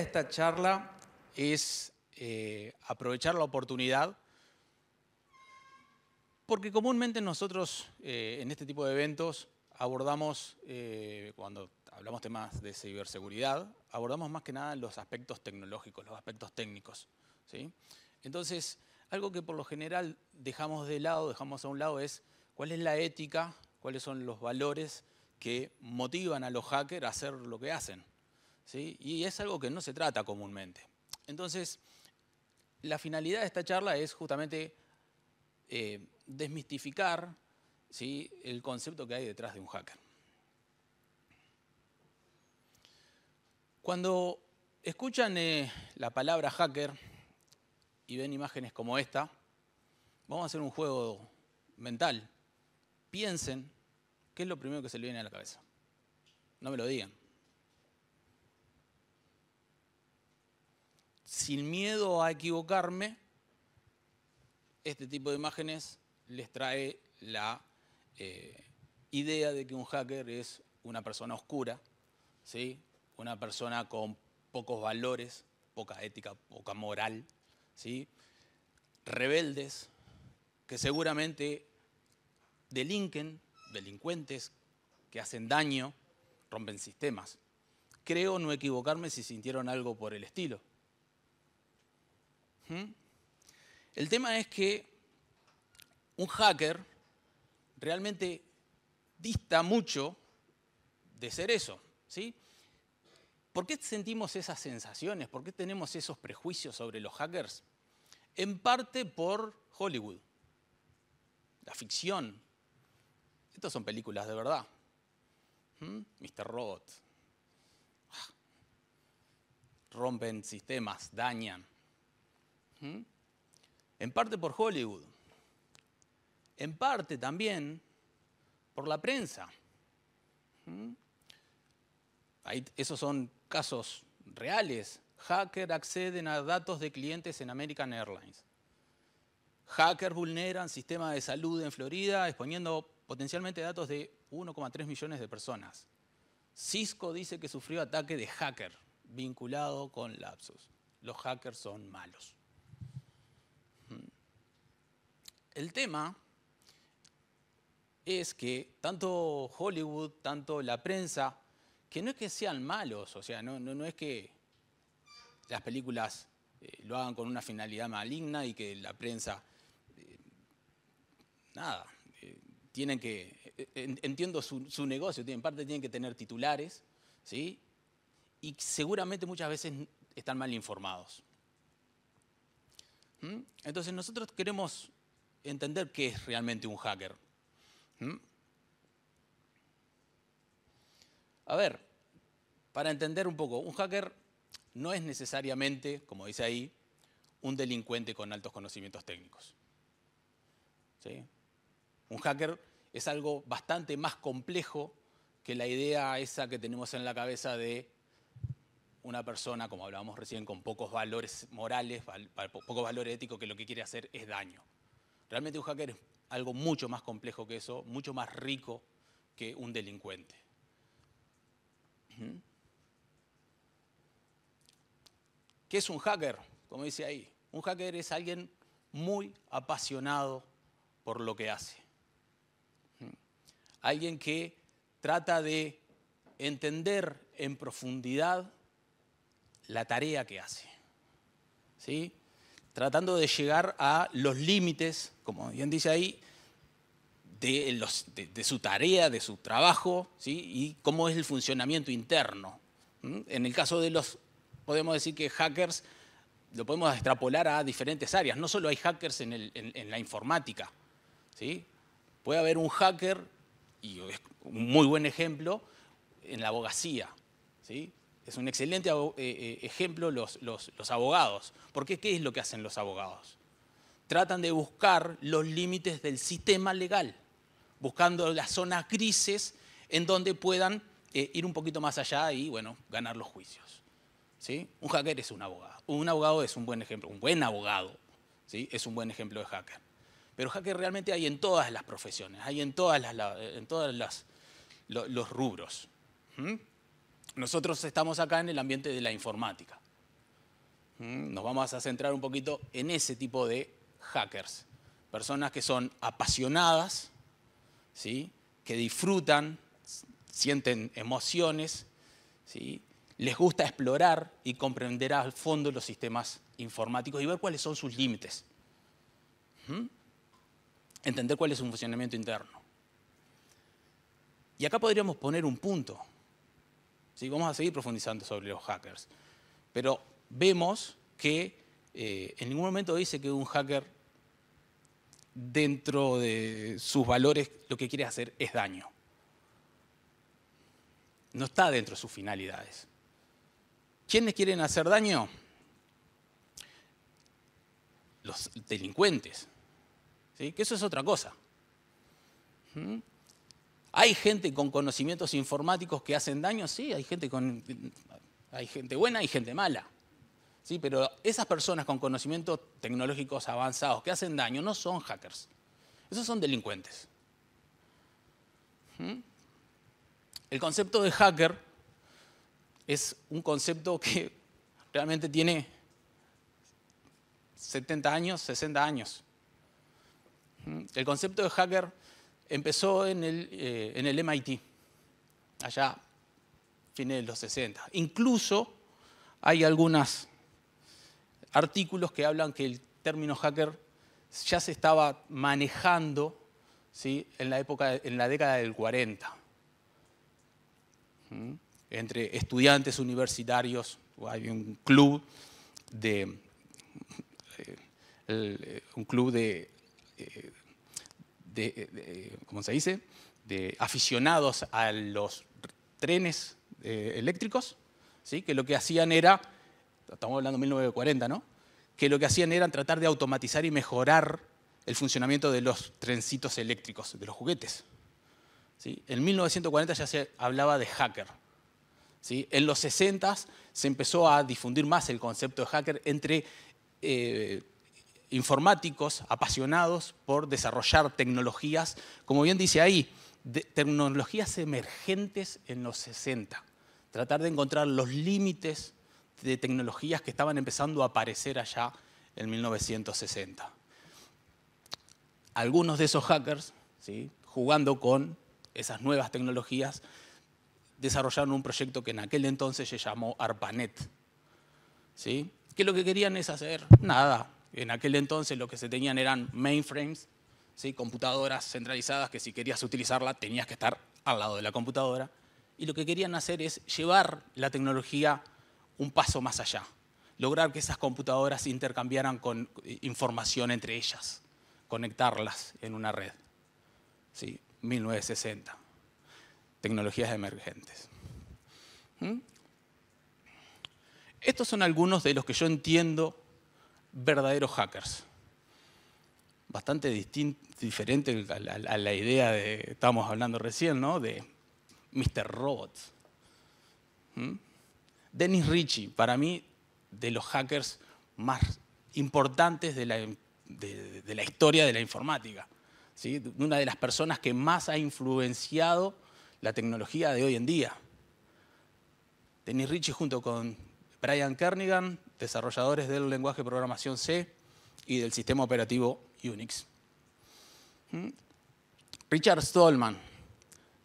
esta charla es aprovechar la oportunidad, porque comúnmente nosotros en este tipo de eventos abordamos, cuando hablamos temas de ciberseguridad, abordamos más que nada los aspectos tecnológicos, los aspectos técnicos, ¿sí? Entonces, algo que por lo general dejamos a un lado es cuál es la ética, cuáles son los valores que motivan a los hackers a hacer lo que hacen, ¿sí? Y es algo que no se trata comúnmente. Entonces, la finalidad de esta charla es justamente desmistificar, ¿sí?, el concepto que hay detrás de un hacker. Cuando escuchan la palabra hacker y ven imágenes como esta, vamos a hacer un juego mental. Piensen qué es lo primero que se le viene a la cabeza. No me lo digan. Sin miedo a equivocarme, este tipo de imágenes les trae la idea de que un hacker es una persona oscura, ¿sí?, una persona con pocos valores, poca ética, poca moral, ¿sí?, rebeldes, que seguramente delincuentes que hacen daño, rompen sistemas. Creo no equivocarme si sintieron algo por el estilo. El tema es que un hacker realmente dista mucho de ser eso, ¿sí? ¿Por qué sentimos esas sensaciones? ¿Por qué tenemos esos prejuicios sobre los hackers? En parte por Hollywood, la ficción. Estas son películas de verdad. Mr. Robot. Rompen sistemas, dañan. En parte por Hollywood. En parte también por la prensa. Esos son casos reales. Hackers acceden a datos de clientes en American Airlines. Hackers vulneran sistemas de salud en Florida exponiendo potencialmente datos de 1,3 millones de personas. Cisco dice que sufrió ataque de hacker vinculado con lapsus. Los hackers son malos. El tema es que tanto Hollywood, tanto la prensa, que no es que sean malos, o sea, no es que las películas lo hagan con una finalidad maligna y que la prensa, tienen que, entiendo su negocio, en parte tienen que tener titulares, ¿sí?, y seguramente muchas veces están mal informados. Entonces nosotros queremos entender qué es realmente un hacker. A ver, para entender un poco, un hacker no es necesariamente, como dice ahí, un delincuente con altos conocimientos técnicos, ¿sí? Un hacker es algo bastante más complejo que la idea esa que tenemos en la cabeza de una persona, como hablábamos recién, con pocos valores morales, pocos valores éticos, que lo que quiere hacer es daño. Realmente un hacker es algo mucho más complejo que eso, mucho más rico que un delincuente. ¿Qué es un hacker? Como dice ahí, un hacker es alguien muy apasionado por lo que hace. Alguien que trata de entender en profundidad la tarea que hace, ¿sí?, tratando de llegar a los límites, como bien dice ahí, de su tarea, de su trabajo, ¿sí?, y cómo es el funcionamiento interno. En el caso de podemos decir que hackers lo podemos extrapolar a diferentes áreas. No solo hay hackers en la informática, ¿sí? Puede haber un hacker, y es un muy buen ejemplo, en la abogacía, ¿sí? Es un excelente ejemplo los abogados. ¿Por qué? ¿Qué es lo que hacen los abogados? Tratan de buscar los límites del sistema legal, buscando las zonas grises en donde puedan ir un poquito más allá y, bueno, ganar los juicios, ¿sí? Un hacker es un abogado. Un abogado es un buen ejemplo. Un buen abogado, ¿sí?, es un buen ejemplo de hacker. Pero hacker realmente hay en todas las profesiones, hay en todos los rubros. Nosotros estamos acá en el ambiente de la informática, Nos vamos a centrar un poquito en ese tipo de hackers. Personas que son apasionadas, ¿sí? Que disfrutan, sienten emociones, ¿sí? Les gusta explorar y comprender a fondo los sistemas informáticos y ver cuáles son sus límites. Entender cuál es su funcionamiento interno. Y acá podríamos poner un punto. ¿Sí? Vamos a seguir profundizando sobre los hackers. Pero vemos que en ningún momento dice que un hacker, dentro de sus valores, lo que quiere hacer es daño. No está dentro de sus finalidades. ¿Quiénes quieren hacer daño? Los delincuentes. ¿Sí? Que eso es otra cosa. ¿Hay gente con conocimientos informáticos que hacen daño? Sí, hay gente buena y gente mala. ¿Sí? Pero esas personas con conocimientos tecnológicos avanzados que hacen daño no son hackers. Esos son delincuentes. El concepto de hacker es un concepto que realmente tiene 70 años, 60 años. El concepto de hacker empezó en el MIT, allá a fines de los 60. Incluso hay algunos artículos que hablan que el término hacker ya se estaba manejando, ¿sí? en la década del 40. Entre estudiantes universitarios, hay un club de ¿cómo se dice? De aficionados a los trenes eléctricos, ¿sí? Que lo que hacían era, estamos hablando de 1940, ¿no? Que lo que hacían era tratar de automatizar y mejorar el funcionamiento de los trencitos eléctricos, de los juguetes. ¿Sí? En 1940 ya se hablaba de hacker. ¿Sí? En los 60 se empezó a difundir más el concepto de hacker entre informáticos apasionados por desarrollar tecnologías, como bien dice ahí, tecnologías emergentes en los 60. Tratar de encontrar los límites de tecnologías que estaban empezando a aparecer allá en 1960. Algunos de esos hackers, ¿sí? Jugando con esas nuevas tecnologías, desarrollaron un proyecto que en aquel entonces se llamó ARPANET. ¿Sí? Que lo que querían es hacer nada. En aquel entonces lo que se tenían eran mainframes, ¿sí? Computadoras centralizadas que si querías utilizarla tenías que estar al lado de la computadora. Y lo que querían hacer es llevar la tecnología un paso más allá. Lograr que esas computadoras intercambiaran con información entre ellas. Conectarlas en una red. ¿Sí? 1960. Tecnologías emergentes. Estos son algunos de los que yo entiendo verdaderos hackers. Bastante diferente a la idea de, estábamos hablando recién, ¿no? De Mr. Robots. Dennis Ritchie, para mí, de los hackers más importantes de la historia de la informática. ¿Sí? Una de las personas que más ha influenciado la tecnología de hoy en día. Dennis Ritchie junto con Brian Kernighan, desarrolladores del lenguaje de programación C y del sistema operativo Unix. Richard Stallman,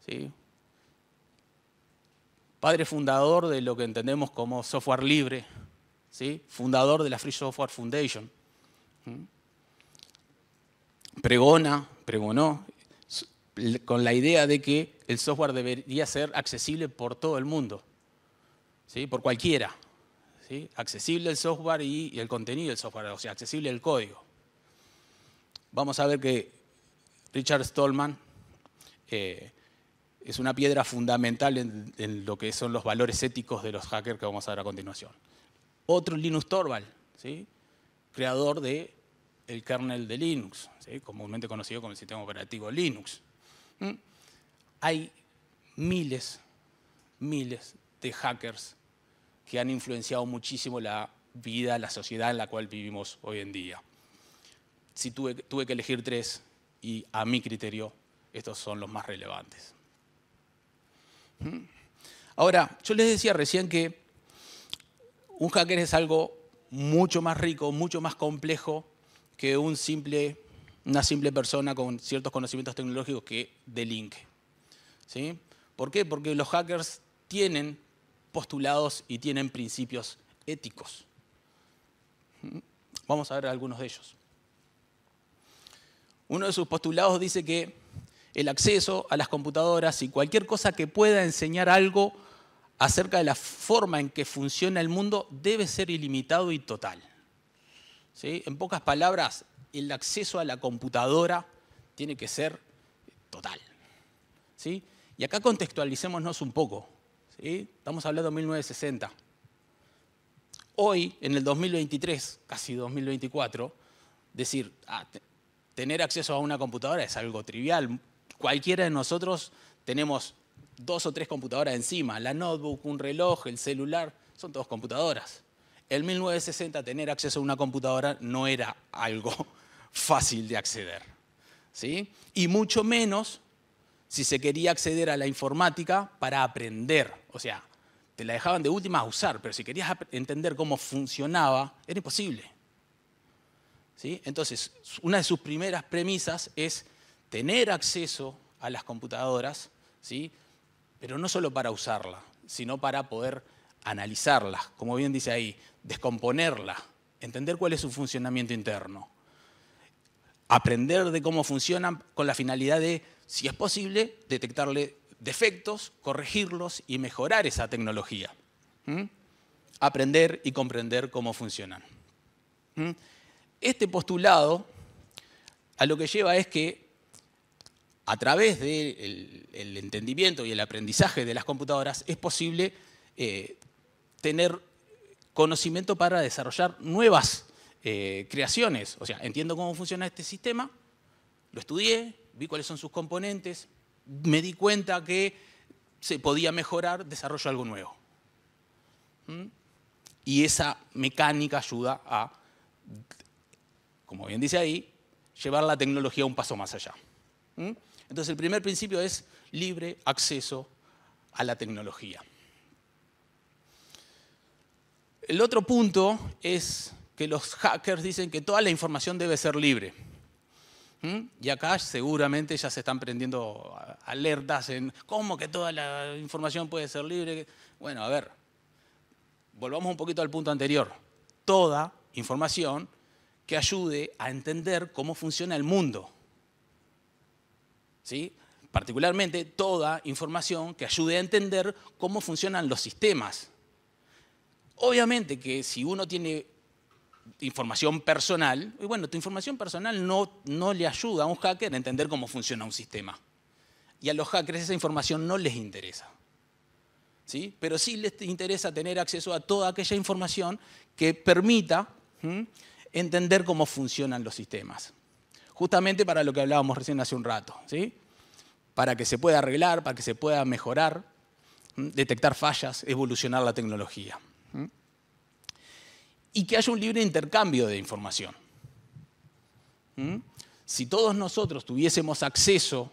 ¿sí? Padre fundador de lo que entendemos como software libre, ¿sí? Fundador de la Free Software Foundation. Pregonó con la idea de que el software debería ser accesible por todo el mundo, ¿sí? Por cualquiera. ¿Sí? Accesible el software y el contenido del software, o sea, accesible el código. Vamos a ver que Richard Stallman es una piedra fundamental en lo que son los valores éticos de los hackers que vamos a ver a continuación. Otro, Linus Torvalds, ¿sí? Creador del kernel de Linux, ¿sí? Comúnmente conocido como el sistema operativo Linux. Hay miles de hackers que han influenciado muchísimo la vida, la sociedad en la cual vivimos hoy en día. Si tuve que elegir 3 y a mi criterio estos son los más relevantes. Ahora, yo les decía recién que un hacker es algo mucho más rico, mucho más complejo que una simple persona con ciertos conocimientos tecnológicos que delinque. ¿Sí? ¿Por qué? Porque los hackers tienen postulados y tienen principios éticos. Vamos a ver algunos de ellos. Uno de sus postulados dice que el acceso a las computadoras y cualquier cosa que pueda enseñar algo acerca de la forma en que funciona el mundo debe ser ilimitado y total. ¿Sí? En pocas palabras, el acceso a la computadora tiene que ser total. ¿Sí? Y acá contextualicémonos un poco. ¿Sí? Estamos hablando de 1960. Hoy, en el 2023, casi 2024, decir, tener acceso a una computadora es algo trivial. Cualquiera de nosotros tenemos 2 o 3 computadoras encima. La notebook, un reloj, el celular, son todos computadoras. En 1960 tener acceso a una computadora no era algo fácil de acceder. ¿Sí? Y mucho menos si se quería acceder a la informática para aprender. O sea, te la dejaban de última a usar, pero si querías entender cómo funcionaba, era imposible. ¿Sí? Entonces, una de sus primeras premisas es tener acceso a las computadoras, ¿sí? Pero no solo para usarlas, sino para poder analizarlas, como bien dice ahí, descomponerlas, entender cuál es su funcionamiento interno, aprender de cómo funcionan con la finalidad de, si es posible, detectarle defectos, corregirlos y mejorar esa tecnología. Aprender y comprender cómo funcionan. Este postulado a lo que lleva es que a través del entendimiento y el aprendizaje de las computadoras es posible tener conocimiento para desarrollar nuevas creaciones. O sea, entiendo cómo funciona este sistema, lo estudié, vi cuáles son sus componentes, me di cuenta que se podía mejorar, desarrollo algo nuevo. Y esa mecánica ayuda a, como bien dice ahí, llevar la tecnología un paso más allá. Entonces, el primer principio es libre acceso a la tecnología. El otro punto es que los hackers dicen que toda la información debe ser libre. Y acá seguramente ya se están prendiendo alertas en cómo que toda la información puede ser libre. Bueno, a ver, volvamos un poquito al punto anterior. Toda información que ayude a entender cómo funciona el mundo. ¿Sí? Particularmente toda información que ayude a entender cómo funcionan los sistemas. Obviamente que si uno tiene información personal, y bueno, tu información personal no le ayuda a un hacker a entender cómo funciona un sistema. Y a los hackers esa información no les interesa. ¿Sí? Pero sí les interesa tener acceso a toda aquella información que permita entender cómo funcionan los sistemas. Justamente para lo que hablábamos recién hace un rato. ¿Sí? Para que se pueda arreglar, para que se pueda mejorar, detectar fallas, evolucionar la tecnología. Y que haya un libre intercambio de información. Si todos nosotros tuviésemos acceso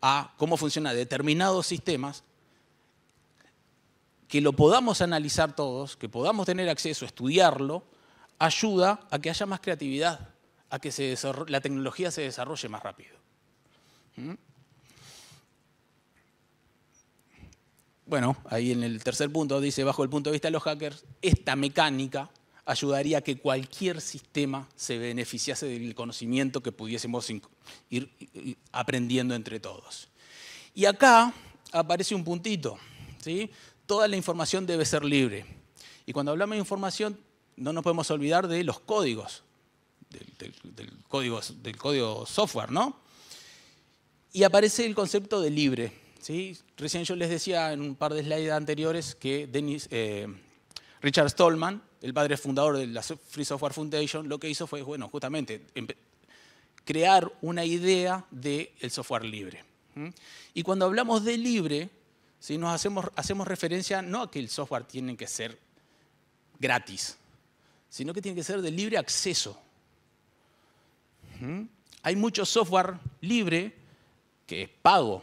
a cómo funcionan determinados sistemas, que lo podamos analizar todos, que podamos tener acceso a estudiarlo, ayuda a que haya más creatividad, a que la tecnología se desarrolle más rápido. Bueno, ahí en el tercer punto dice, bajo el punto de vista de los hackers, esta mecánica ayudaría a que cualquier sistema se beneficiase del conocimiento que pudiésemos ir aprendiendo entre todos. Y acá aparece un puntito, ¿sí? Toda la información debe ser libre. Y cuando hablamos de información, no nos podemos olvidar de los códigos, del código software, ¿no? Y aparece el concepto de libre, ¿sí? Recién yo les decía en un par de slides anteriores que Richard Stallman, el padre fundador de la Free Software Foundation, lo que hizo fue, bueno, justamente crear una idea del software libre. Y cuando hablamos de libre, ¿sí? hacemos referencia no a que el software tiene que ser gratis, sino que tiene que ser de libre acceso. Hay mucho software libre que es pago.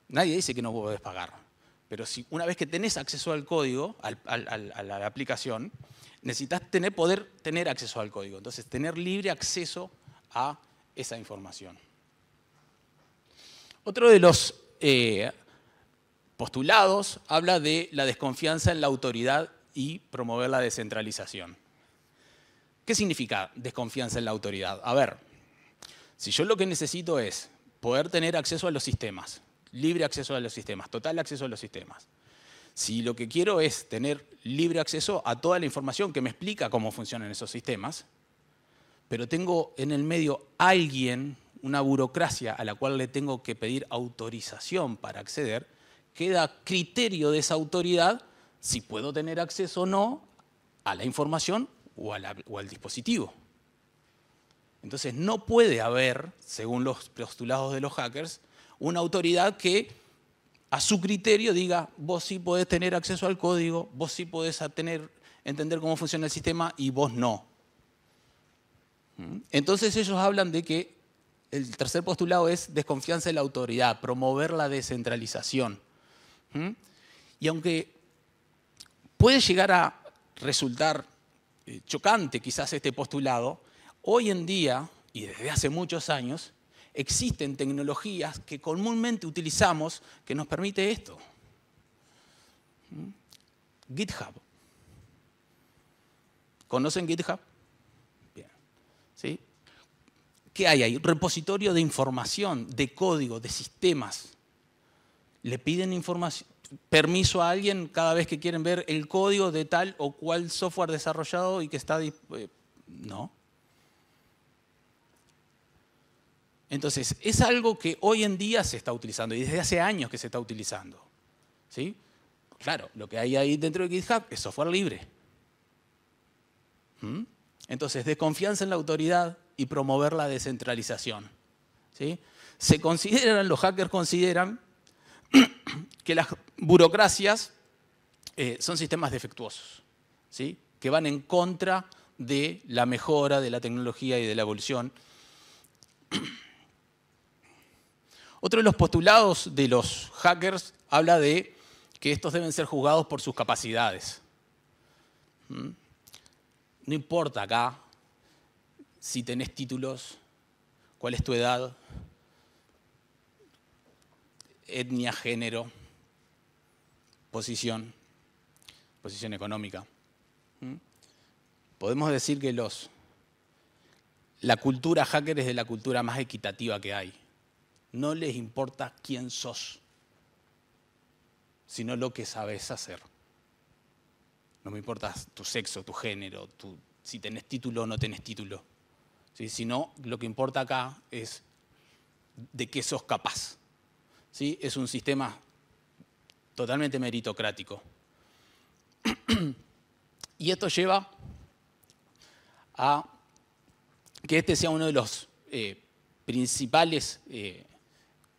Nadie dice que no podés pagar. Pero si una vez que tenés acceso al código, a la aplicación, necesitas poder tener acceso al código. Entonces, tener libre acceso a esa información. Otro de los postulados habla de la desconfianza en la autoridad y promover la descentralización. ¿Qué significa desconfianza en la autoridad? A ver, si yo lo que necesito es poder tener acceso a los sistemas, libre acceso a los sistemas, total acceso a los sistemas. Si lo que quiero es tener libre acceso a toda la información que me explica cómo funcionan esos sistemas, pero tengo en el medio alguien, una burocracia a la cual le tengo que pedir autorización para acceder, queda a criterio de esa autoridad si puedo tener acceso o no a la información o al dispositivo. Entonces no puede haber, según los postulados de los hackers, una autoridad que a su criterio diga, vos sí podés tener acceso al código, vos sí podés entender cómo funciona el sistema y vos no. Entonces ellos hablan de que el tercer postulado es desconfianza en la autoridad, promover la descentralización. Y aunque puede llegar a resultar chocante quizás este postulado, hoy en día, y desde hace muchos años, existen tecnologías que comúnmente utilizamos que nos permite esto. GitHub. ¿Conocen GitHub? Bien. ¿Sí? ¿Qué hay ahí? Repositorio de información, de código, de sistemas. Le piden información, permiso a alguien cada vez que quieren ver el código de tal o cual software desarrollado y que está... No. Entonces, es algo que hoy en día se está utilizando y desde hace años que se está utilizando. ¿Sí? Claro, lo que hay ahí dentro de GitHub es software libre. Entonces, desconfianza en la autoridad y promover la descentralización. ¿Sí? Los hackers consideran que las burocracias son sistemas defectuosos, ¿sí? Que van en contra de la mejora de la tecnología y de la evolución. Otro de los postulados de los hackers habla de que estos deben ser juzgados por sus capacidades. No importa acá si tenés títulos, cuál es tu edad, etnia, género, posición económica. Podemos decir que la cultura hacker es de la cultura más equitativa que hay. No les importa quién sos, sino lo que sabes hacer. No me importa tu sexo, tu género, si tenés título o no tenés título. ¿Sí? Sino lo que importa acá es de qué sos capaz. ¿Sí? Es un sistema totalmente meritocrático. Y esto lleva a que este sea uno de los principales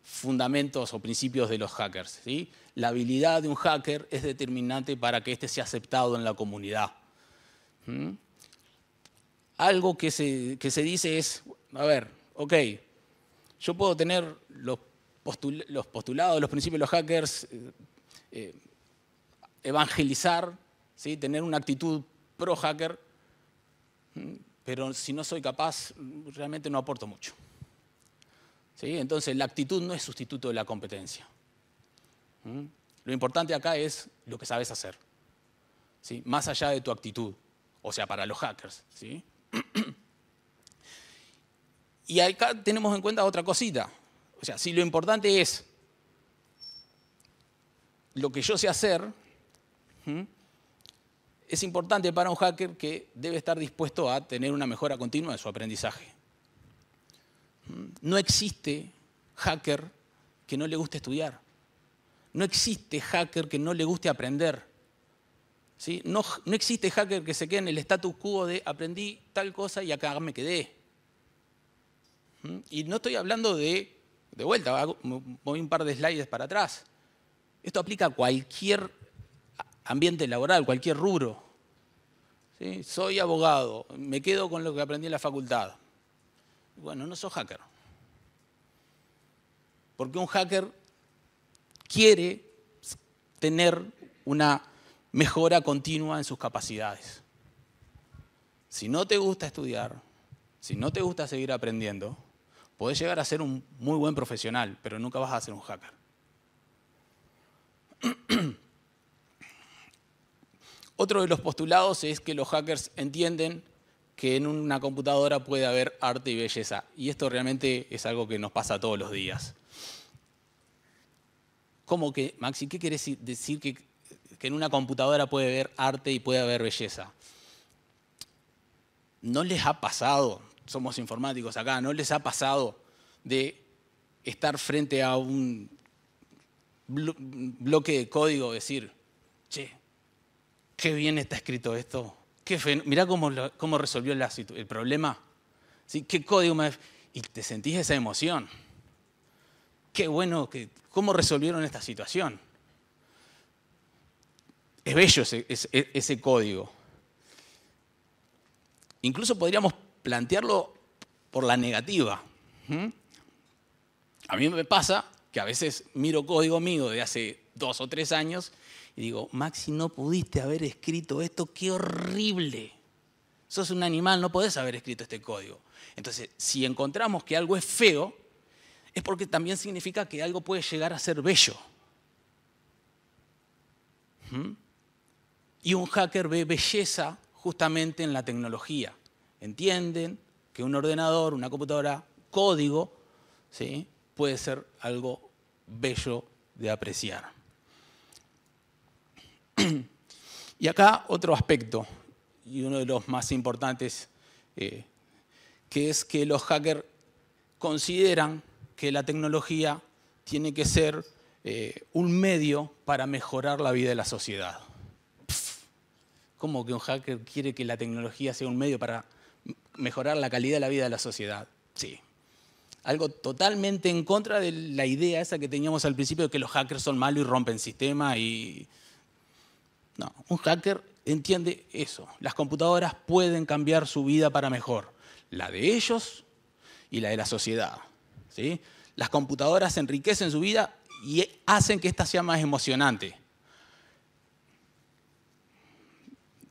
fundamentos o principios de los hackers. ¿Sí? La habilidad de un hacker es determinante para que éste sea aceptado en la comunidad. Algo que se dice es, a ver, ok, yo puedo tener los postulados, los principios de los hackers, evangelizar, ¿sí? Tener una actitud pro-hacker, pero si no soy capaz, realmente no aporto mucho. ¿Sí? Entonces, la actitud no es sustituto de la competencia. Lo importante acá es lo que sabes hacer, ¿sí? Más allá de tu actitud, o sea, para los hackers. ¿Sí? Y acá tenemos en cuenta otra cosita. O sea, si lo importante es lo que yo sé hacer, es importante para un hacker que debe estar dispuesto a tener una mejora continua de su aprendizaje. No existe hacker que no le guste estudiar. No existe hacker que no le guste aprender. ¿Sí? No existe hacker que se quede en el status quo de aprendí tal cosa y acá me quedé. Y no estoy hablando de vuelta, voy un par de slides para atrás. Esto aplica a cualquier ambiente laboral, cualquier rubro. ¿Sí? Soy abogado, me quedo con lo que aprendí en la facultad. Bueno, no sos hacker. Porque un hacker quiere tener una mejora continua en sus capacidades. Si no te gusta estudiar, si no te gusta seguir aprendiendo, podés llegar a ser un muy buen profesional, pero nunca vas a ser un hacker. Otro de los postulados es que los hackers entienden que en una computadora puede haber arte y belleza. Y esto realmente es algo que nos pasa todos los días. ¿Cómo que, Maxi? ¿Qué querés decir que en una computadora puede haber arte y puede haber belleza? ¿No les ha pasado, somos informáticos acá, no les ha pasado de estar frente a un bloque de código y decir, che, qué bien está escrito esto, mirá cómo resolvió el problema, ¿sí? ¿Qué código y te sentís esa emoción? Qué bueno, cómo resolvieron esta situación. Es bello ese código. Incluso podríamos plantearlo por la negativa. A mí me pasa que a veces miro código mío de hace 2 o 3 años y digo, Maxi, no pudiste haber escrito esto, qué horrible. Sos un animal, no podés haber escrito este código. Entonces, si encontramos que algo es feo, es porque también significa que algo puede llegar a ser bello. Y un hacker ve belleza justamente en la tecnología. Entienden que un ordenador, una computadora, código, ¿sí?, puede ser algo bello de apreciar. Y acá otro aspecto, y uno de los más importantes, que es que los hackers consideran que la tecnología tiene que ser un medio para mejorar la vida de la sociedad. ¿Cómo que un hacker quiere que la tecnología sea un medio para mejorar la calidad de la vida de la sociedad? Sí. Algo totalmente en contra de la idea esa que teníamos al principio de que los hackers son malos y rompen sistemas. No, un hacker entiende eso. Las computadoras pueden cambiar su vida para mejor. La de ellos y la de la sociedad. ¿Sí? Las computadoras enriquecen su vida y hacen que ésta sea más emocionante.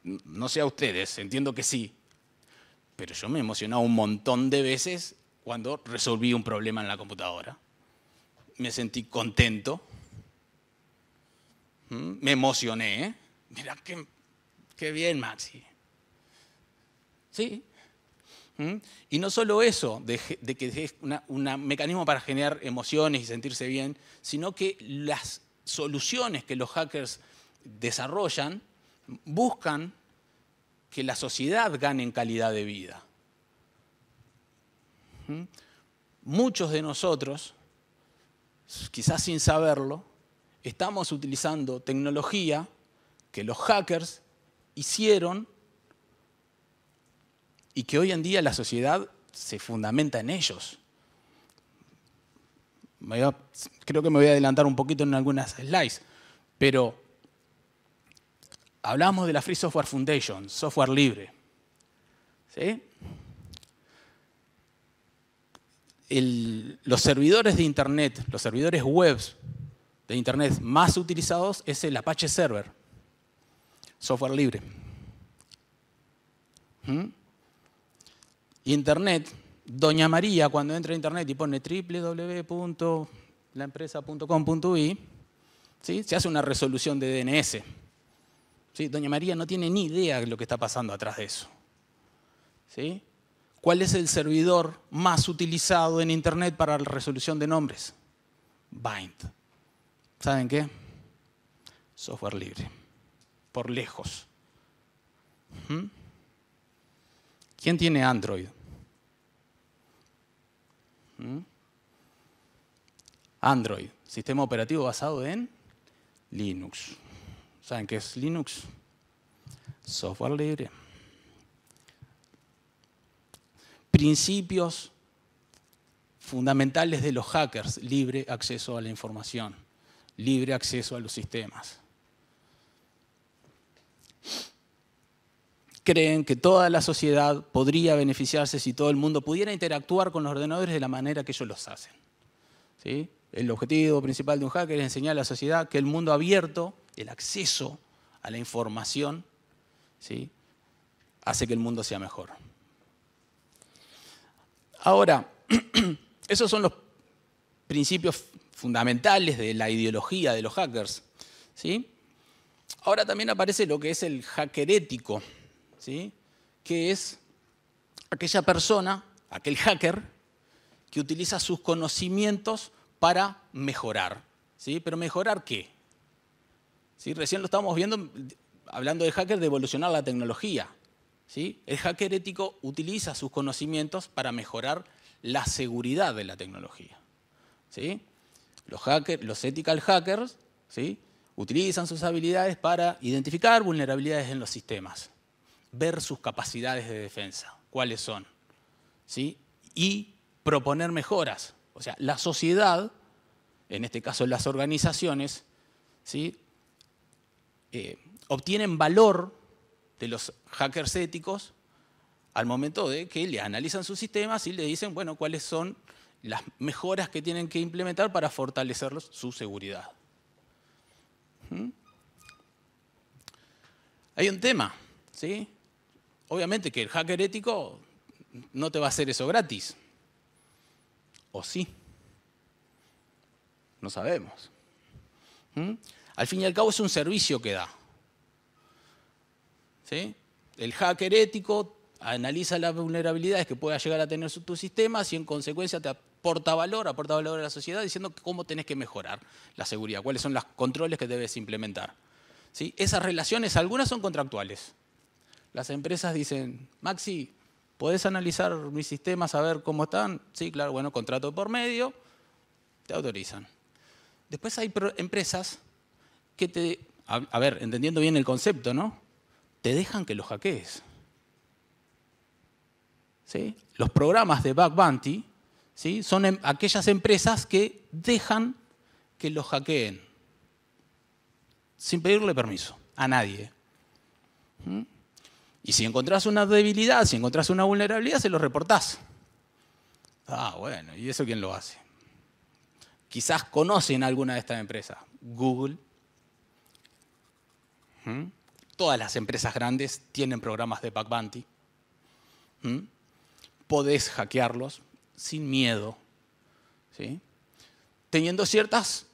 No sé a ustedes, entiendo que sí, pero yo me he emocionado un montón de veces cuando resolví un problema en la computadora. Me sentí contento, me emocioné. Mira, qué bien, Maxi. Sí. Y no solo eso, de que es un mecanismo para generar emociones y sentirse bien, sino que las soluciones que los hackers desarrollan buscan que la sociedad gane en calidad de vida. Muchos de nosotros, quizás sin saberlo, estamos utilizando tecnología que los hackers hicieron y que hoy en día la sociedad se fundamenta en ellos. Creo que me voy a adelantar un poquito en algunas slides, pero hablamos de la Free Software Foundation, software libre. ¿Sí? Los servidores de Internet, los servidores web de Internet más utilizados es el Apache Server, software libre. Internet, Doña María cuando entra a Internet y pone www.laempresa.com.uy, ¿sí?, se hace una resolución de DNS. ¿Sí? Doña María no tiene ni idea de lo que está pasando atrás de eso. ¿Sí? ¿Cuál es el servidor más utilizado en Internet para la resolución de nombres? Bind. ¿Saben qué? Software libre. Por lejos. ¿Quién tiene Android? Android, sistema operativo basado en Linux. ¿Saben qué es Linux? Software libre. Principios fundamentales de los hackers: libre acceso a la información, libre acceso a los sistemas. Creen que toda la sociedad podría beneficiarse si todo el mundo pudiera interactuar con los ordenadores de la manera que ellos los hacen. ¿Sí? El objetivo principal de un hacker es enseñar a la sociedad que el mundo abierto, el acceso a la información, ¿sí?, hace que el mundo sea mejor. Ahora, esos son los principios fundamentales de la ideología de los hackers, ¿sí? Ahora también aparece lo que es el hacker ético, ¿sí? Que es aquella persona, aquel hacker, que utiliza sus conocimientos para mejorar, ¿sí? ¿Pero mejorar qué? ¿Sí? Recién lo estábamos viendo hablando de hacker, de evolucionar la tecnología, ¿sí? El hacker ético utiliza sus conocimientos para mejorar la seguridad de la tecnología, ¿sí? Los ethical hackers, ¿sí? Utilizan sus habilidades para identificar vulnerabilidades en los sistemas, ver sus capacidades de defensa, cuáles son, ¿sí? Y proponer mejoras. O sea, la sociedad, en este caso las organizaciones, ¿sí? Obtienen valor de los hackers éticos al momento de que le analizan sus sistemas y le dicen, bueno, cuáles son las mejoras que tienen que implementar para fortalecer su seguridad. Hay un tema, ¿sí? Obviamente que el hacker ético no te va a hacer eso gratis. ¿O sí? No sabemos. Al fin y al cabo es un servicio que da, ¿sí? El hacker ético analiza las vulnerabilidades que pueda llegar a tener tus sistemas y en consecuencia te aporta valor a la sociedad diciendo cómo tenés que mejorar la seguridad, cuáles son los controles que debes implementar, ¿sí? Esas relaciones, algunas son contractuales. Las empresas dicen, Maxi, ¿podés analizar mis sistemas a ver cómo están? Sí, claro, bueno, contrato por medio, te autorizan. Después hay empresas que a ver, entendiendo bien el concepto, ¿no? Te dejan que los hackees, ¿sí? Los programas de bug bounty, ¿sí? Son aquellas empresas que dejan que los hackeen sin pedirle permiso a nadie. Y si encontrás una debilidad, si encontrás una vulnerabilidad, se lo reportás. Ah, bueno, ¿y eso quién lo hace? Quizás conocen alguna de estas empresas. Google. Todas las empresas grandes tienen programas de bug bounty. Podés hackearlos sin miedo, ¿sí? Teniendo ciertos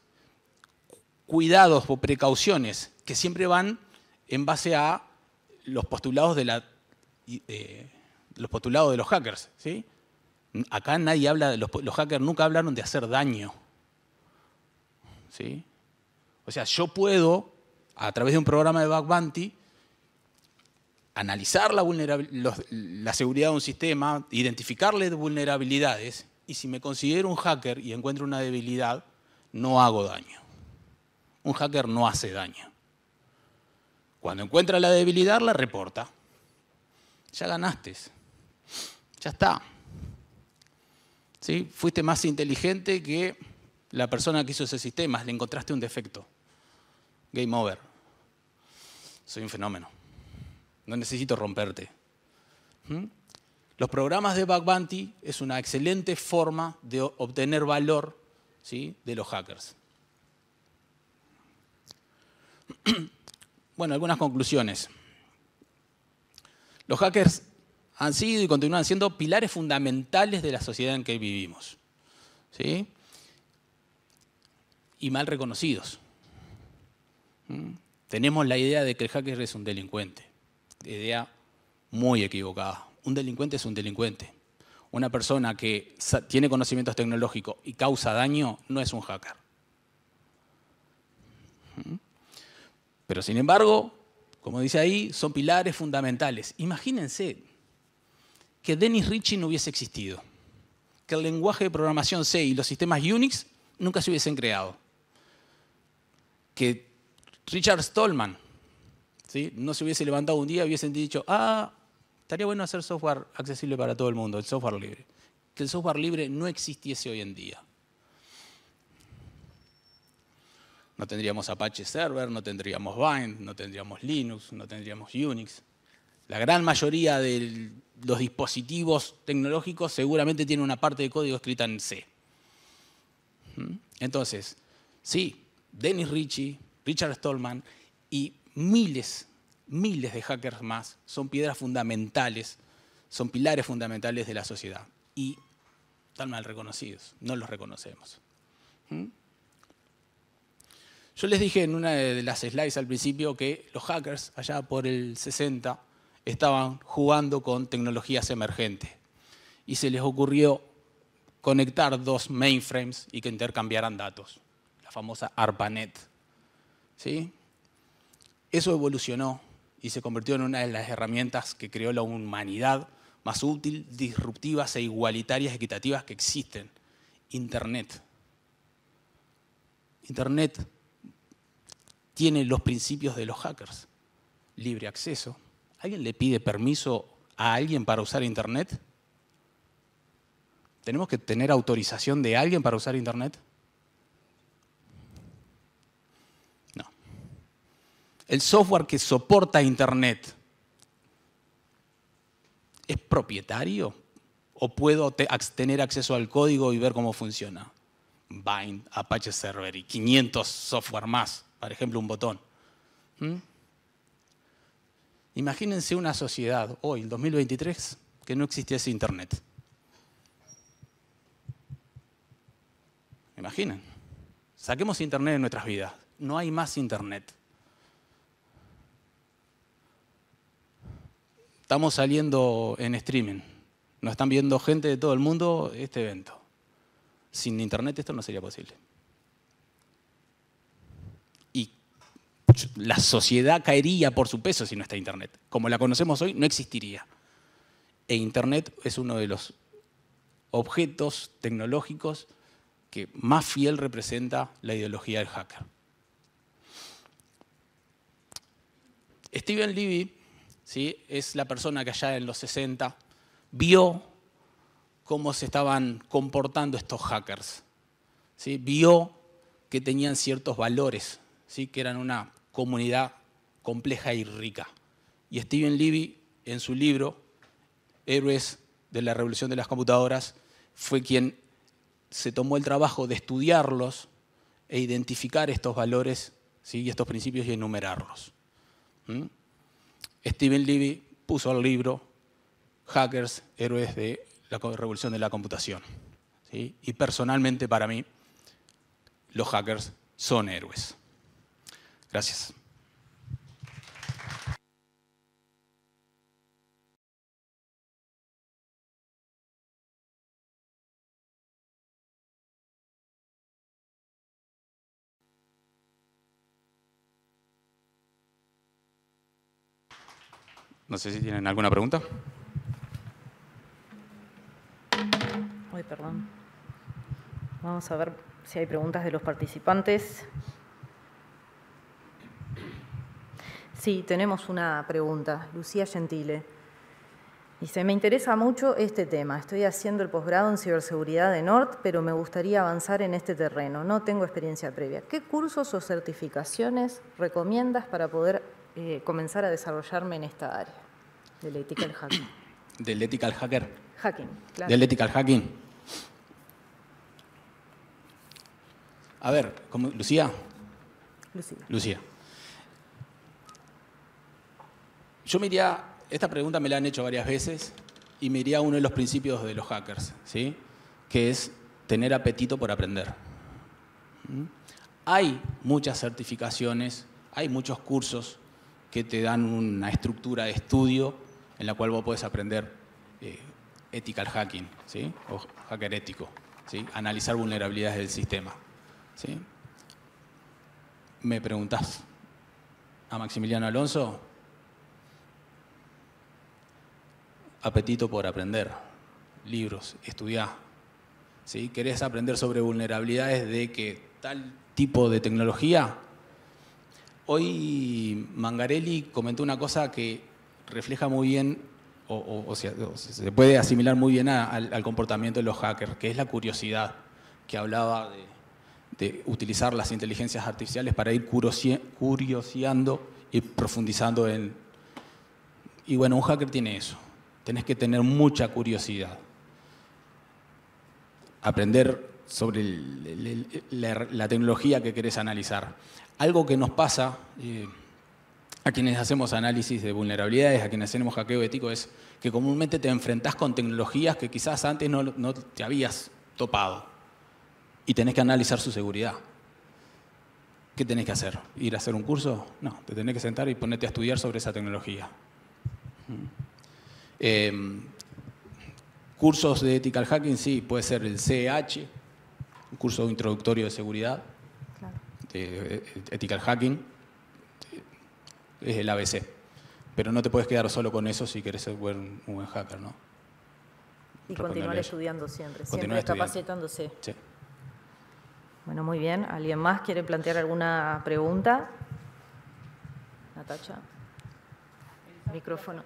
cuidados o precauciones que siempre van en base a los postulados de los hackers, ¿sí? Acá nadie habla, los hackers nunca hablaron de hacer daño, ¿sí? O sea, yo puedo, a través de un programa de bug bounty, analizar la seguridad de un sistema, identificarle vulnerabilidades, y si me considero un hacker y encuentro una debilidad, no hago daño. Un hacker no hace daño. Cuando encuentra la debilidad, la reporta. Ya ganaste. Ya está. ¿Sí? Fuiste más inteligente que la persona que hizo ese sistema. Le encontraste un defecto. Game over. Soy un fenómeno. No necesito romperte. Los programas de bug bounty es una excelente forma de obtener valor, ¿sí? De los hackers. Bueno, algunas conclusiones. Los hackers han sido y continúan siendo pilares fundamentales de la sociedad en que vivimos, ¿sí? Y mal reconocidos. Tenemos la idea de que el hacker es un delincuente. Idea muy equivocada. Un delincuente es un delincuente. Una persona que tiene conocimientos tecnológicos y causa daño no es un hacker. Pero sin embargo, como dice ahí, son pilares fundamentales. Imagínense que Dennis Ritchie no hubiese existido, que el lenguaje de programación C y los sistemas Unix nunca se hubiesen creado, que Richard Stallman, ¿sí? No se hubiese levantado un día y hubiesen dicho, estaría bueno hacer software accesible para todo el mundo, el software libre. Que el software libre no existiese hoy en día. No tendríamos Apache Server, no tendríamos Bind, no tendríamos Linux, no tendríamos Unix. La gran mayoría de los dispositivos tecnológicos seguramente tienen una parte de código escrita en C. Entonces, sí, Dennis Ritchie, Richard Stallman y miles miles de hackers más, son piedras fundamentales, son pilares fundamentales de la sociedad. Y están mal reconocidos, no los reconocemos. Yo les dije en una de las slides al principio que los hackers, allá por el 60, estaban jugando con tecnologías emergentes. Y se les ocurrió conectar dos mainframes y que intercambiaran datos. La famosa ARPANET. ¿Sí? Eso evolucionó y se convirtió en una de las herramientas que creó la humanidad más útil, disruptivas e igualitarias, equitativas que existen. Internet. Internet tiene los principios de los hackers. Libre acceso. ¿Alguien le pide permiso a alguien para usar Internet? ¿Tenemos que tener autorización de alguien para usar Internet? No. El software que soporta Internet, ¿es propietario? ¿O puedo tener acceso al código y ver cómo funciona? Bind, Apache Server y 500 software más. Por ejemplo, un botón. Imagínense una sociedad, hoy, el 2023, que no existiese Internet. ¿Imaginen? Saquemos Internet de nuestras vidas. No hay más Internet. Estamos saliendo en streaming. Nos están viendo gente de todo el mundo este evento. Sin Internet esto no sería posible. Y la sociedad caería por su peso si no está Internet. Como la conocemos hoy, no existiría. E Internet es uno de los objetos tecnológicos que más fiel representa la ideología del hacker. Steven Levy, ¿sí?, es la persona que allá en los 60 vio cómo se estaban comportando estos hackers. ¿Sí? Vio que tenían ciertos valores, ¿sí?, que eran una comunidad compleja y rica. Y Steven Levy, en su libro, Héroes de la Revolución de las Computadoras, fue quien se tomó el trabajo de estudiarlos e identificar estos valores, ¿sí?, y estos principios y enumerarlos. Steven Levy puso al libro Hackers, Héroes de la Revolución de la Computación. ¿Sí? Y personalmente para mí, los hackers son héroes. Gracias. No sé si tienen alguna pregunta. Uy, perdón. Vamos a ver si hay preguntas de los participantes. Sí, tenemos una pregunta. Lucía Gentile. Dice, me interesa mucho este tema. Estoy haciendo el posgrado en ciberseguridad de NORT, pero me gustaría avanzar en este terreno. No tengo experiencia previa. ¿Qué cursos o certificaciones recomiendas para poder comenzar a desarrollarme en esta área del ethical hacking? ¿Del ethical hacker? Hacking, claro. ¿Del ethical hacking? A ver, ¿cómo? ¿Lucía? Lucía. Yo me iría, esta pregunta me la han hecho varias veces, y me iría a uno de los principios de los hackers, ¿sí?, que es tener apetito por aprender. Hay muchas certificaciones, hay muchos cursos que te dan una estructura de estudio en la cual vos podés aprender ethical hacking, ¿sí?, o hacker ético, ¿sí?, analizar vulnerabilidades del sistema. ¿Sí? Me preguntás a Maximiliano Alonso, apetito por aprender, libros, estudiar. ¿Sí? ¿Querés aprender sobre vulnerabilidades de que tal tipo de tecnología? Hoy Mangarelli comentó una cosa que refleja muy bien, o sea, se puede asimilar muy bien al comportamiento de los hackers, que es la curiosidad, que hablaba de utilizar las inteligencias artificiales para ir curioseando y profundizando en... Y bueno, un hacker tiene eso. Tenés que tener mucha curiosidad. Aprender sobre la tecnología que querés analizar. Algo que nos pasa a quienes hacemos análisis de vulnerabilidades, a quienes hacemos hackeo ético, es que comúnmente te enfrentás con tecnologías que quizás antes no te habías topado y tenés que analizar su seguridad. ¿Qué tenés que hacer? ¿Ir a hacer un curso? No, te tenés que sentar y ponerte a estudiar sobre esa tecnología. Cursos de ethical hacking, sí, puede ser el CEH, un curso introductorio de seguridad, claro, de ethical hacking, es el ABC. Pero no te puedes quedar solo con eso si querés ser un buen hacker, ¿no? Y continuar estudiando siempre capacitándose. Sí. Bueno, muy bien. ¿Alguien más quiere plantear alguna pregunta? Natacha. Micrófono.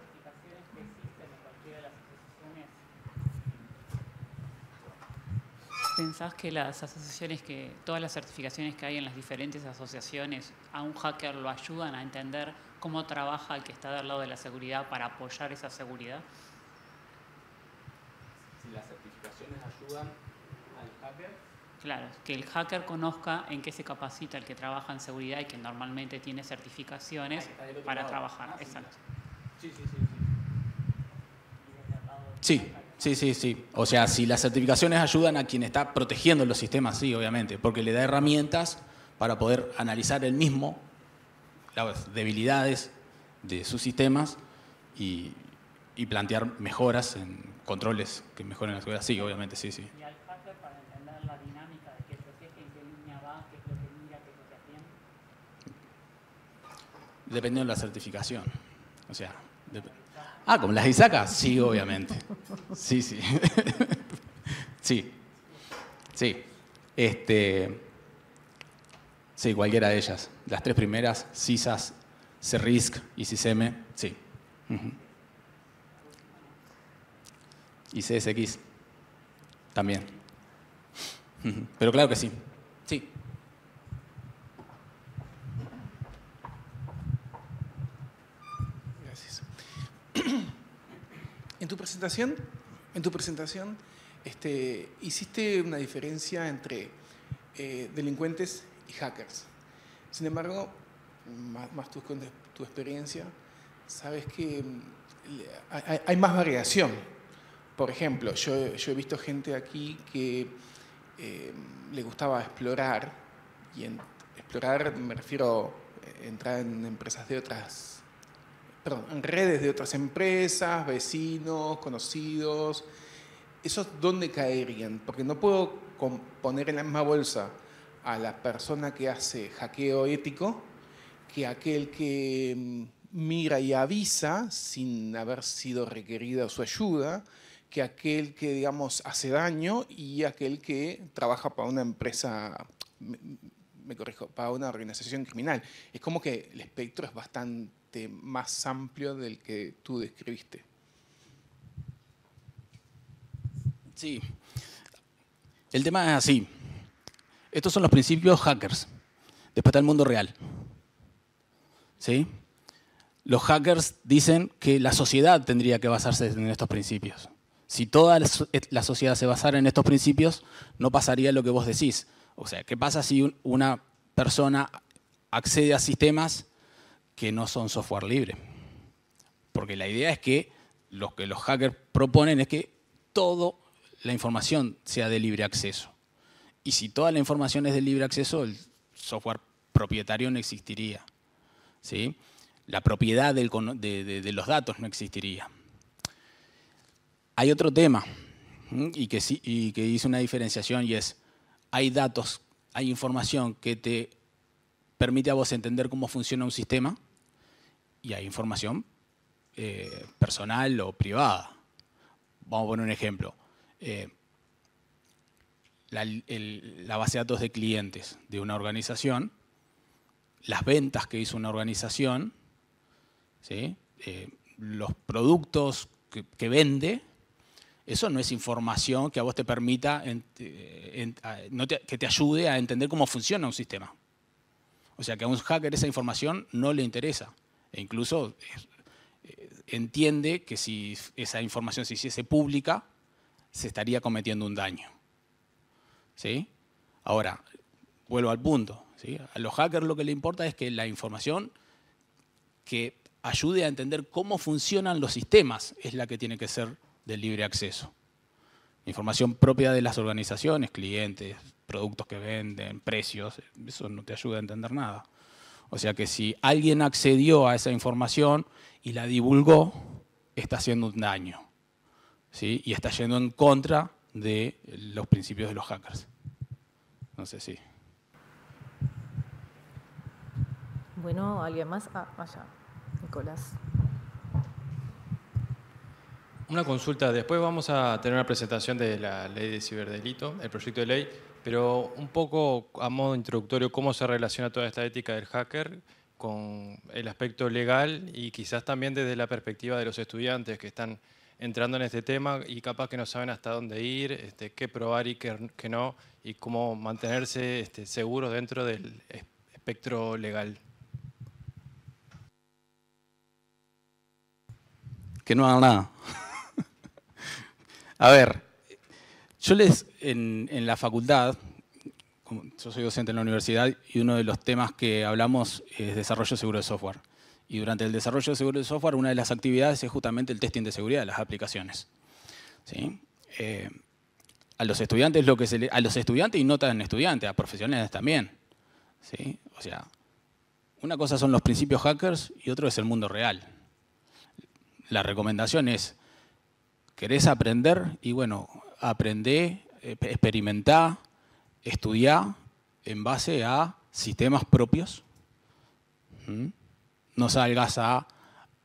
¿Pensás que las asociaciones, todas las certificaciones que hay en las diferentes asociaciones, a un hacker lo ayudan a entender cómo trabaja el que está del lado de la seguridad para apoyar esa seguridad? Si las certificaciones ayudan al hacker. Claro, que el hacker conozca en qué se capacita el que trabaja en seguridad y que normalmente tiene certificaciones para trabajar. Exacto. Sí. O sea, si las certificaciones ayudan a quien está protegiendo los sistemas, sí, obviamente, porque le da herramientas para poder analizar él mismo las debilidades de sus sistemas y plantear mejoras en controles que mejoren la seguridad. Sí, obviamente, sí. ¿Y al hacker para entender la dinámica de qué protege, en qué línea va, qué es lo que mira, qué es lo que atiende? Dependiendo de la certificación. O sea, ¿como las ISACA? Sí, obviamente. Sí. Sí. Sí, cualquiera de ellas. Las tres primeras, CISAS, CRISC y CISM, sí. Y CSX también. Pero claro que sí. Sí. Gracias. En tu presentación, hiciste una diferencia entre delincuentes y hackers. Sin embargo, más tu experiencia, sabes que hay más variación. Por ejemplo, yo he visto gente aquí que le gustaba explorar, y explorar me refiero a entrar en empresas de otras, en redes de otras empresas, vecinos, conocidos. ¿Esos dónde caerían? Porque no puedo poner en la misma bolsa a la persona que hace hackeo ético que aquel que mira y avisa sin haber sido requerida su ayuda, que aquel que, digamos, hace daño y aquel que trabaja para una empresa, me corrijo, para una organización criminal. Es como que el espectro es bastante más amplio del que tú describiste. Sí. El tema es así. Estos son los principios hackers. Después está el mundo real. ¿Sí? Los hackers dicen que la sociedad tendría que basarse en estos principios. Si toda la sociedad se basara en estos principios, no pasaría lo que vos decís. O sea, ¿qué pasa si una persona accede a sistemas que no son software libre? Porque la idea es que los hackers proponen es que toda la información sea de libre acceso. Y si toda la información es de libre acceso, el software propietario no existiría. ¿Sí? La propiedad de los datos no existiría. Hay otro tema, y que hice una diferenciación, y es, hay datos, hay información que te permite a vos entender cómo funciona un sistema, y hay información personal o privada. Vamos a poner un ejemplo. La base de datos de clientes de una organización, las ventas que hizo una organización, ¿sí? Los productos que vende, eso no es información que a vos te permita, que te ayude a entender cómo funciona un sistema. O sea, que a un hacker esa información no le interesa. E incluso entiende que si esa información se hiciese pública, se estaría cometiendo un daño. ¿Sí? Ahora, vuelvo al punto. ¿Sí? A los hackers lo que le importa es que la información que ayude a entender cómo funcionan los sistemas, es la que tiene que ser de libre acceso. Información propia de las organizaciones, clientes, productos que venden, precios, eso no te ayuda a entender nada. O sea que si alguien accedió a esa información y la divulgó, está haciendo un daño, ¿sí? Y está yendo en contra de los principios de los hackers. No sé si. Bueno, ¿alguien más? Ah, allá. Nicolás. Una consulta. Después vamos a tener una presentación de la ley de ciberdelito, el proyecto de ley, pero un poco a modo introductorio, ¿cómo se relaciona toda esta ética del hacker con el aspecto legal y quizás también desde la perspectiva de los estudiantes que están entrando en este tema y capaz que no saben hasta dónde ir, qué probar y qué no, y cómo mantenerse seguros dentro del espectro legal? Que no hagan nada. A ver, yo en la facultad, yo soy docente en la universidad y uno de los temas que hablamos es desarrollo seguro de software. Y durante el desarrollo de seguro de software, una de las actividades es justamente el testing de seguridad de las aplicaciones. ¿Sí? A los estudiantes a los estudiantes y no tan estudiantes, a profesionales también. ¿Sí? O sea, una cosa son los principios hackers y otro es el mundo real. La recomendación es, ¿querés aprender? Y bueno, aprendé, experimentá, estudiá en base a sistemas propios. No salgas a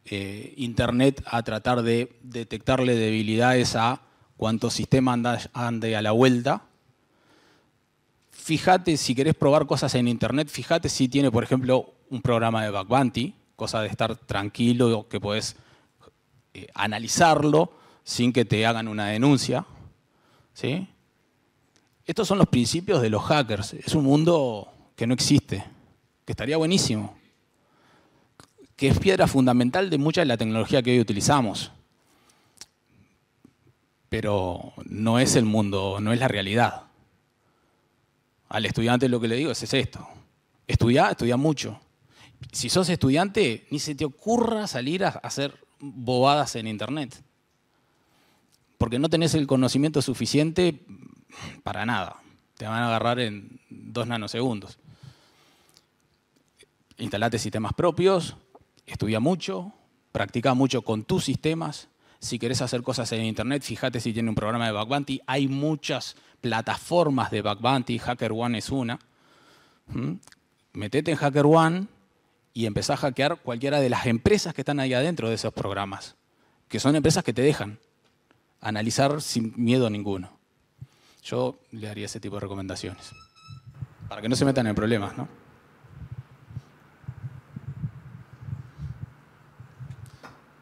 Internet a tratar de detectarle debilidades a cuánto sistema ande a la vuelta. Fíjate, si querés probar cosas en Internet, fíjate si tiene, por ejemplo, un programa de bug bounty, cosa de estar tranquilo, que podés analizarlo sin que te hagan una denuncia. ¿Sí? Estos son los principios de los hackers. Es un mundo que no existe, que estaría buenísimo, que es piedra fundamental de mucha de la tecnología que hoy utilizamos. Pero no es el mundo, no es la realidad. Al estudiante lo que le digo es esto. Estudia mucho. Si sos estudiante, ni se te ocurra salir a hacer bobadas en Internet. Porque no tenés el conocimiento suficiente para nada. Te van a agarrar en 2 nanosegundos. Instalate sistemas propios, estudia mucho, practica mucho con tus sistemas. Si querés hacer cosas en Internet, fíjate si tiene un programa de bug bounty. Hay muchas plataformas de bug bounty, HackerOne es una. Metete en HackerOne y empezá a hackear cualquiera de las empresas que están ahí adentro de esos programas, que son empresas que te dejan analizar sin miedo ninguno. Yo le haría ese tipo de recomendaciones, para que no se metan en problemas, ¿no?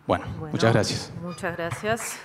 Bueno, muchas gracias. Muchas gracias.